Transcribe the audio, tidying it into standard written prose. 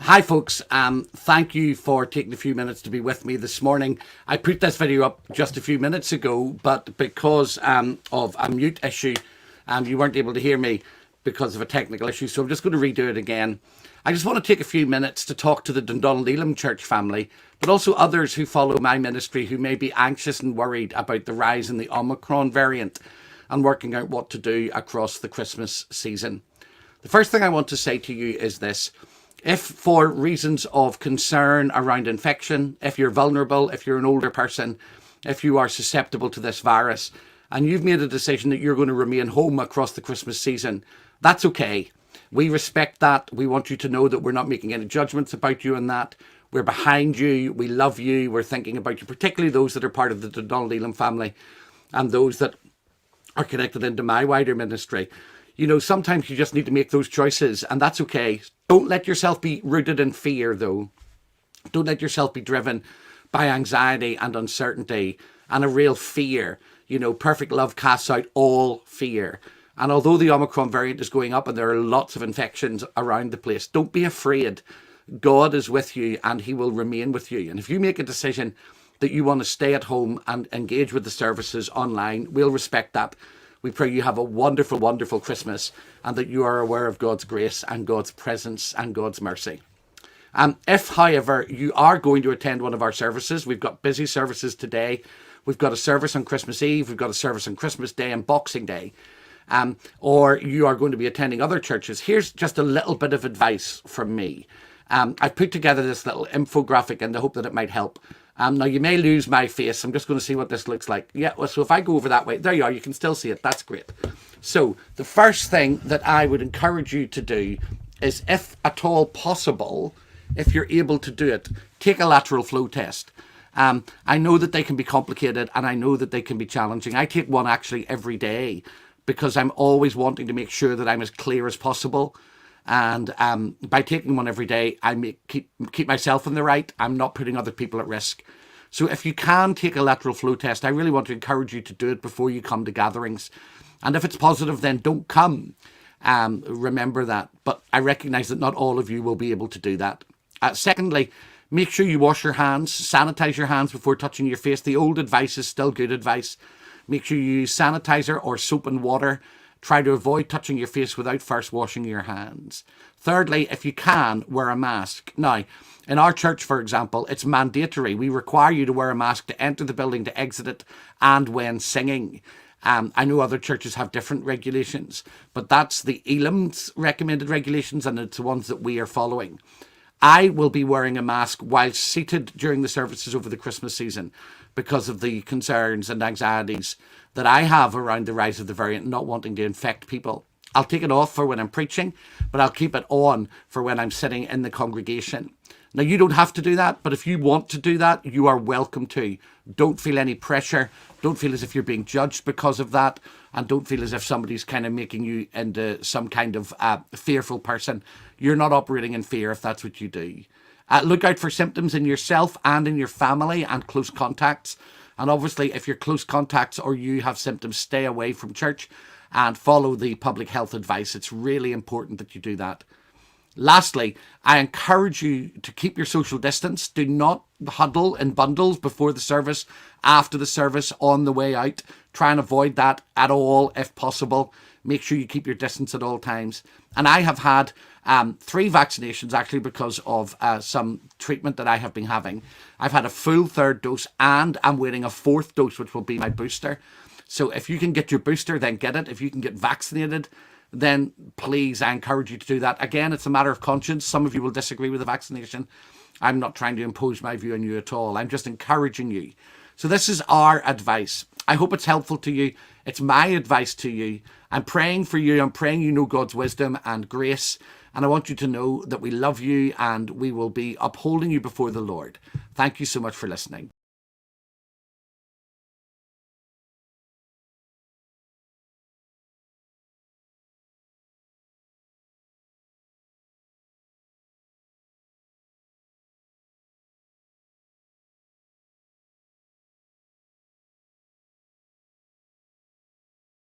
Hi folks, thank you for taking a few minutes to be with me this morning. I put this video up just a few minutes ago, but because of a mute issue, you weren't able to hear me because of a technical issue, so I'm just going to redo it again. I just want to take a few minutes to talk to the Dundonald Church family, but also others who follow my ministry who may be anxious and worried about the rise in the Omicron variant and working out what to do across the Christmas season. The first thing I want to say to you is this. If for reasons of concern around infection, if you're vulnerable, if you're an older person, if you are susceptible to this virus, and you've made a decision that you're going to remain home across the Christmas season, that's okay. We respect that. We want you to know that we're not making any judgments about you in that. We're behind you. We love you. We're thinking about you, particularly those that are part of the Dundonald family and those that are connected into my wider ministry. You know, sometimes you just need to make those choices, and that's okay. Don't let yourself be rooted in fear, though. Don't let yourself be driven by anxiety and uncertainty and a real fear. You know, perfect love casts out all fear. And although the Omicron variant is going up and there are lots of infections around the place, don't be afraid. God is with you and he will remain with you. And if you make a decision that you want to stay at home and engage with the services online, we'll respect that. We pray you have a wonderful, wonderful Christmas and that you are aware of God's grace and God's presence and God's mercy. If, however, you are going to attend one of our services, we've got busy services today. We've got a service on Christmas Eve. We've got a service on Christmas Day and Boxing Day. Or you are going to be attending other churches. Here's just a little bit of advice from me. I've put together this little infographic in the hope that it might help. Now, you may lose my face. I'm just going to see what this looks like. Yeah, well, so if I go over that way, there you are. You can still see it. That's great. So the first thing that I would encourage you to do is, if at all possible, if you're able to do it, take a lateral flow test. I know that they can be complicated and I know that they can be challenging. I take one actually every day because I'm always wanting to make sure that I'm as clear as possible. And by taking one every day, I keep myself in the right. I'm not putting other people at risk. So if you can take a lateral flow test, I really want to encourage you to do it before you come to gatherings. And if it's positive, then don't come. Remember that. But I recognize that not all of you will be able to do that. Secondly, make sure you wash your hands, sanitize your hands before touching your face. The old advice is still good advice. Make sure you use sanitizer or soap and water. Try to avoid touching your face without first washing your hands. Thirdly, if you can, wear a mask. Now, in our church, for example, it's mandatory. We require you to wear a mask to enter the building, to exit it, and when singing. I know other churches have different regulations, but that's the Elam's recommended regulations, and it's the ones that we are following. I will be wearing a mask while seated during the services over the Christmas season because of the concerns and anxieties that I have around the rise of the variant, not wanting to infect people. I'll take it off for when I'm preaching, but I'll keep it on for when I'm sitting in the congregation. Now, you don't have to do that, but if you want to do that, you are welcome to. Don't feel any pressure. Don't feel as if you're being judged because of that. And don't feel as if somebody's kind of making you into some kind of fearful person. You're not operating in fear if that's what you do. Look out for symptoms in yourself and in your family and close contacts. And obviously, if you're close contacts or you have symptoms, stay away from church and follow the public health advice. It's really important that you do that. Lastly, I encourage you to keep your social distance. Do not huddle in bundles before the service, after the service, on the way out. Try and avoid that at all if possible. Make sure you keep your distance at all times. And I have had 3 vaccinations actually because of some treatment that I have been having. I've had a full 3rd dose and I'm waiting a 4th dose, which will be my booster. So if you can get your booster, then get it. If you can get vaccinated, then please, I encourage you to do that. Again, it's a matter of conscience. Some of you will disagree with the vaccination. I'm not trying to impose my view on you at all. I'm just encouraging you. So this is our advice. I hope it's helpful to you. It's my advice to you. I'm praying for you. I'm praying you know God's wisdom and grace. And I want you to know that we love you and we will be upholding you before the Lord. Thank you so much for listening.